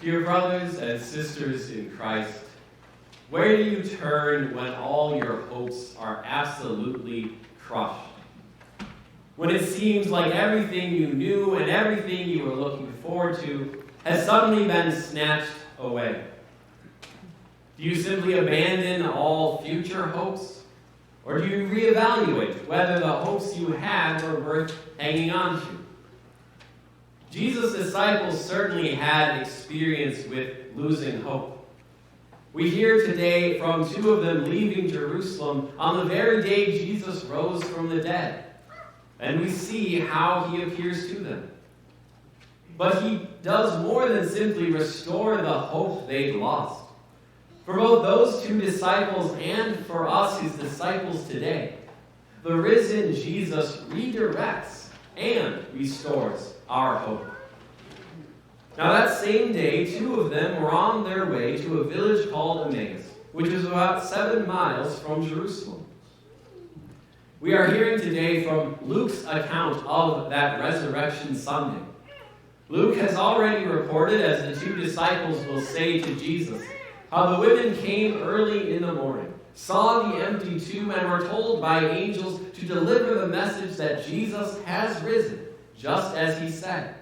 Dear brothers and sisters in Christ, where do you turn when all your hopes are absolutely crushed? When it seems like everything you knew and everything you were looking forward to has suddenly been snatched away? Do you simply abandon all future hopes? Or do you reevaluate whether the hopes you had were worth hanging on to? Jesus' disciples certainly had experience with losing hope. We hear today from two of them leaving Jerusalem on the very day Jesus rose from the dead. And we see how he appears to them. But he does more than simply restore the hope they'd lost. For both those two disciples and for us, his disciples today, the risen Jesus redirects and restores our hope. Now that same day, two of them were on their way to a village called Emmaus, which is about 7 miles from Jerusalem. We are hearing today from Luke's account of that Resurrection Sunday. Luke has already reported, as the two disciples will say to Jesus, how the women came early in the morning, saw the empty tomb, and were told by angels to deliver the message that Jesus has risen, just as he said.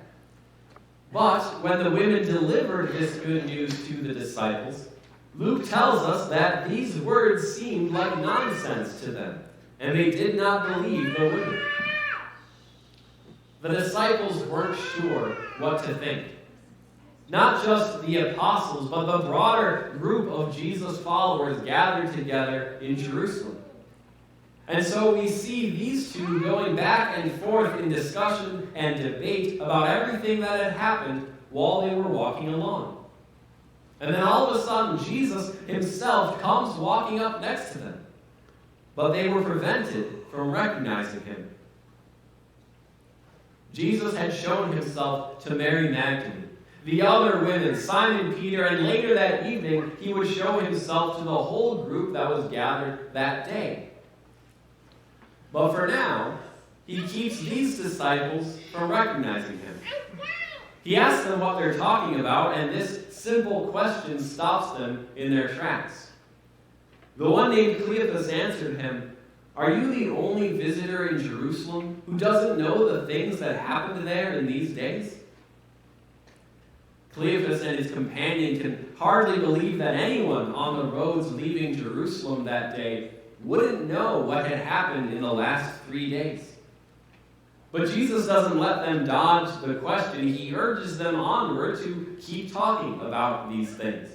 But when the women delivered this good news to the disciples, Luke tells us that these words seemed like nonsense to them, and they did not believe the women. The disciples weren't sure what to think. Not just the apostles, but the broader group of Jesus' followers gathered together in Jerusalem. And so we see these two going back and forth in discussion and debate about everything that had happened while they were walking along. And then all of a sudden, Jesus himself comes walking up next to them. But they were prevented from recognizing him. Jesus had shown himself to Mary Magdalene, the other women, Simon Peter, and later that evening, he would show himself to the whole group that was gathered that day. But for now, he keeps these disciples from recognizing him. He asks them what they're talking about, and this simple question stops them in their tracks. The one named Cleopas answered him, "Are you the only visitor in Jerusalem who doesn't know the things that happened there in these days?" Cleopas and his companion can hardly believe that anyone on the roads leaving Jerusalem that day wouldn't know what had happened in the last 3 days. But Jesus doesn't let them dodge the question. He urges them onward to keep talking about these things.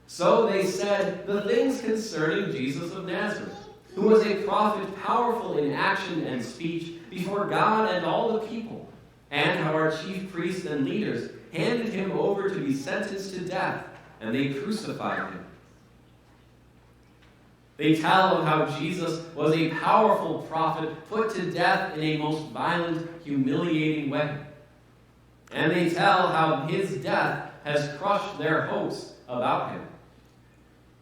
So they said the things concerning Jesus of Nazareth, who was a prophet powerful in action and speech before God and all the people, and how our chief priests and leaders handed him over to be sentenced to death, and they crucified him. They tell of how Jesus was a powerful prophet put to death in a most violent, humiliating way. And they tell how his death has crushed their hopes about him.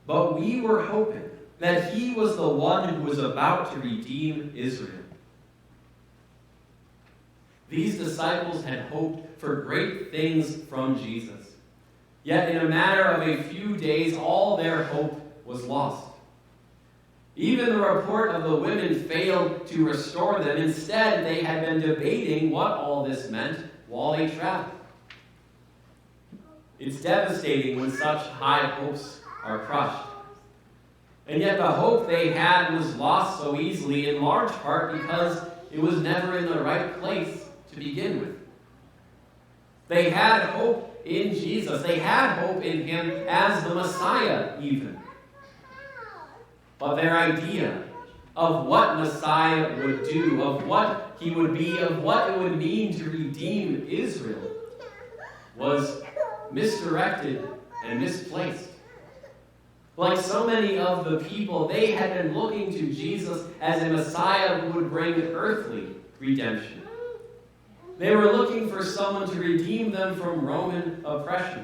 But we were hoping that he was the one who was about to redeem Israel. These disciples had hoped for great things from Jesus. Yet in a matter of a few days, all their hope was lost. Even the report of the women failed to restore them. Instead, they had been debating what all this meant while they traveled. It's devastating when such high hopes are crushed. And yet the hope they had was lost so easily, in large part because it was never in the right place to begin with. They had hope in Jesus. They had hope in him as the Messiah even. But their idea of what Messiah would do, of what he would be, of what it would mean to redeem Israel, was misdirected and misplaced. Like so many of the people, they had been looking to Jesus as a Messiah who would bring earthly redemption. They were looking for someone to redeem them from Roman oppression.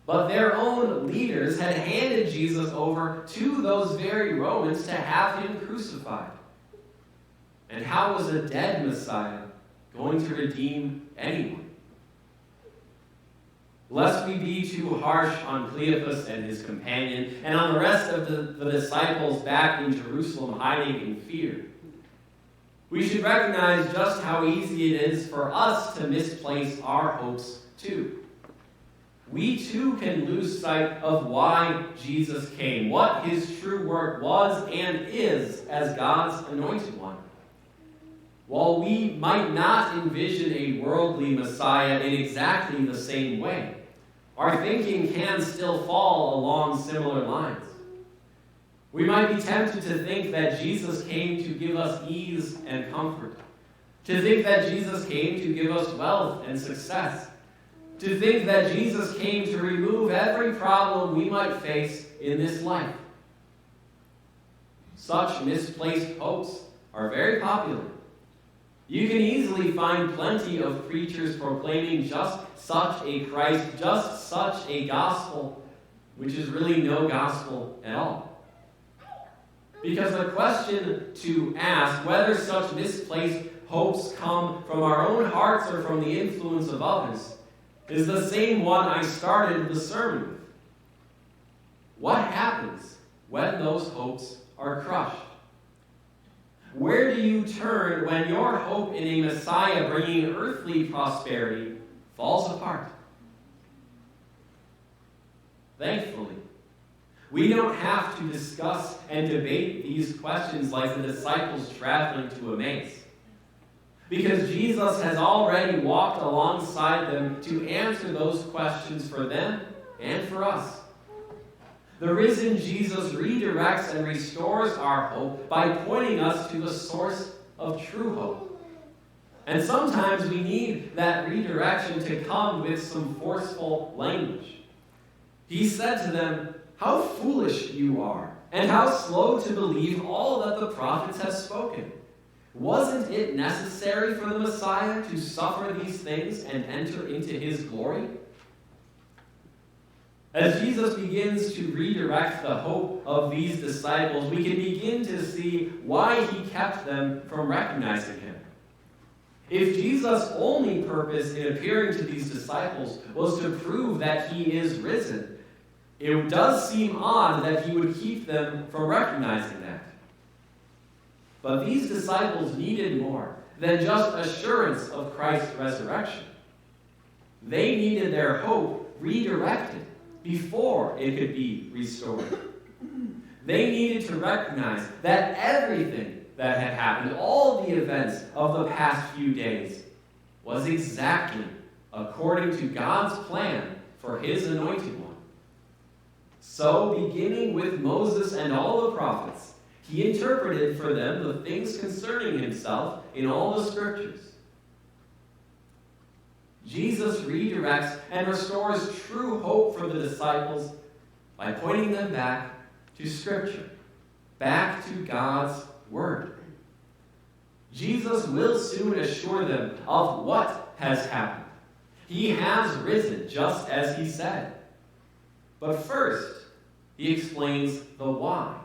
But their own leaders had handed Jesus over to those very Romans to have him crucified. And how was a dead Messiah going to redeem anyone? lest we be too harsh on Cleopas and his companion, and on the rest of the disciples back in Jerusalem hiding in fear. We should recognize just how easy it is for us to misplace our hopes too. We too can lose sight of why Jesus came, what his true work was and is as God's anointed one. While we might not envision a worldly Messiah in exactly the same way, our thinking can still fall along similar lines. We might be tempted to think that Jesus came to give us ease and comfort, to think that Jesus came to give us wealth and success, to think that Jesus came to remove every problem we might face in this life. Such misplaced hopes are very popular. You can easily find plenty of preachers proclaiming just such a Christ, just such a gospel, which is really no gospel at all. Because the question to ask, whether such misplaced hopes come from our own hearts or from the influence of others, is the same one I started the sermon with. What happens when those hopes are crushed? Where do you turn when your hope in a Messiah bringing earthly prosperity falls apart? Thankfully, we don't have to discuss and debate these questions like the disciples traveling to Emmaus, because Jesus has already walked alongside them to answer those questions for them and for us. The risen Jesus redirects and restores our hope by pointing us to the source of true hope. And sometimes we need that redirection to come with some forceful language. He said to them, "How foolish you are, and how slow to believe all that the prophets have spoken. Wasn't it necessary for the Messiah to suffer these things and enter into his glory?" As Jesus begins to redirect the hope of these disciples, we can begin to see why he kept them from recognizing him. If Jesus' only purpose in appearing to these disciples was to prove that he is risen, it does seem odd that he would keep them from recognizing that. But these disciples needed more than just assurance of Christ's resurrection. They needed their hope redirected before it could be restored. They needed to recognize that everything that had happened, all the events of the past few days, was exactly according to God's plan for his anointed one. So, beginning with Moses and all the prophets, he interpreted for them the things concerning himself in all the scriptures. Jesus redirects and restores true hope for the disciples by pointing them back to Scripture, back to God's Word. Jesus will soon assure them of what has happened. He has risen, just as he said. But first, he explains the why.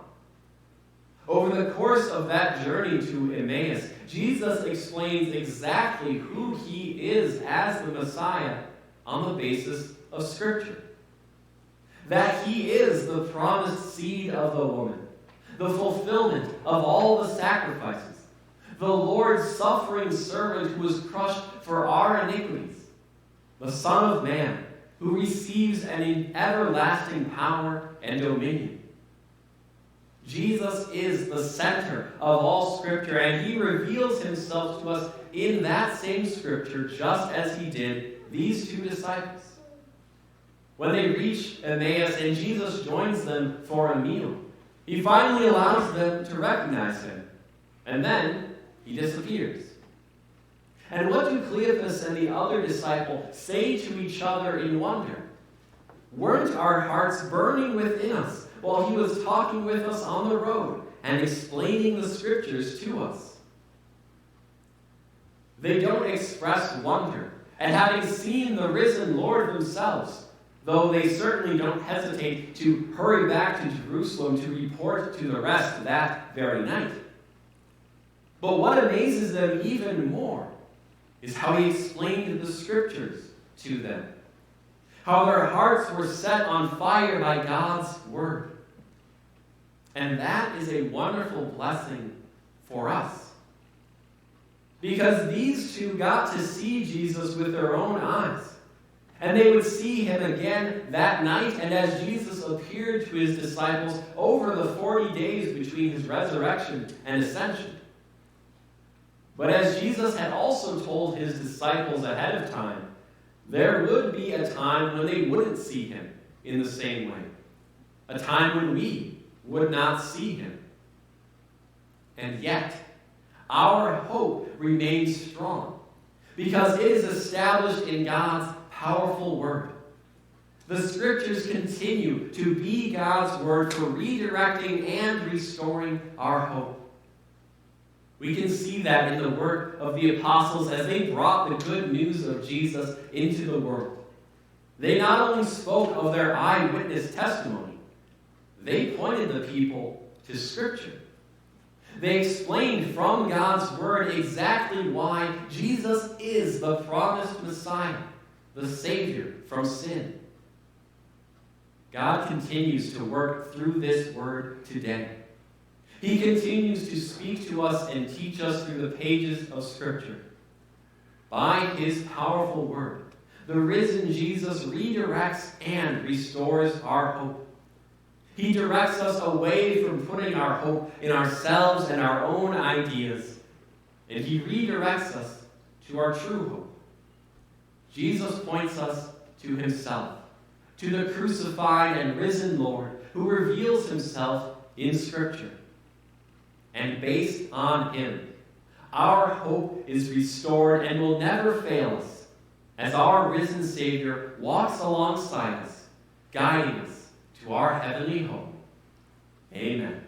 Over the course of that journey to Emmaus, Jesus explains exactly who he is as the Messiah on the basis of Scripture. That he is the promised seed of the woman, the fulfillment of all the sacrifices, the Lord's suffering servant who was crushed for our iniquities, the Son of Man who receives an everlasting power and dominion. Jesus is the center of all Scripture, and he reveals himself to us in that same Scripture, just as he did these two disciples. When they reach Emmaus and Jesus joins them for a meal, he finally allows them to recognize him, and then he disappears. And what do Cleopas and the other disciple say to each other in wonder? Weren't our hearts burning within us while he was talking with us on the road and explaining the Scriptures to us? They don't express wonder at having seen the risen Lord themselves, though they certainly don't hesitate to hurry back to Jerusalem to report to the rest that very night. But what amazes them even more is how he explained the Scriptures to them. how their hearts were set on fire by God's word. And that is a wonderful blessing for us. Because these two got to see Jesus with their own eyes. And they would see him again that night, and as Jesus appeared to his disciples over the 40 days between his resurrection and ascension. But as Jesus had also told his disciples ahead of time, there would be a time when they wouldn't see him in the same way. A time when we would not see him. And yet, our hope remains strong because it is established in God's powerful word. The scriptures continue to be God's word for redirecting and restoring our hope. We can see that in the work of the apostles as they brought the good news of Jesus into the world. They not only spoke of their eyewitness testimony, they pointed the people to Scripture. They explained from God's word exactly why Jesus is the promised Messiah, the Savior from sin. God continues to work through this word today. He continues to speak to us and teach us through the pages of Scripture. By his powerful word, the risen Jesus redirects and restores our hope. He directs us away from putting our hope in ourselves and our own ideas, and he redirects us to our true hope. Jesus points us to himself, to the crucified and risen Lord who reveals himself in Scripture. And based on him, our hope is restored and will never fail us as our risen Savior walks alongside us, guiding us to our heavenly home. Amen.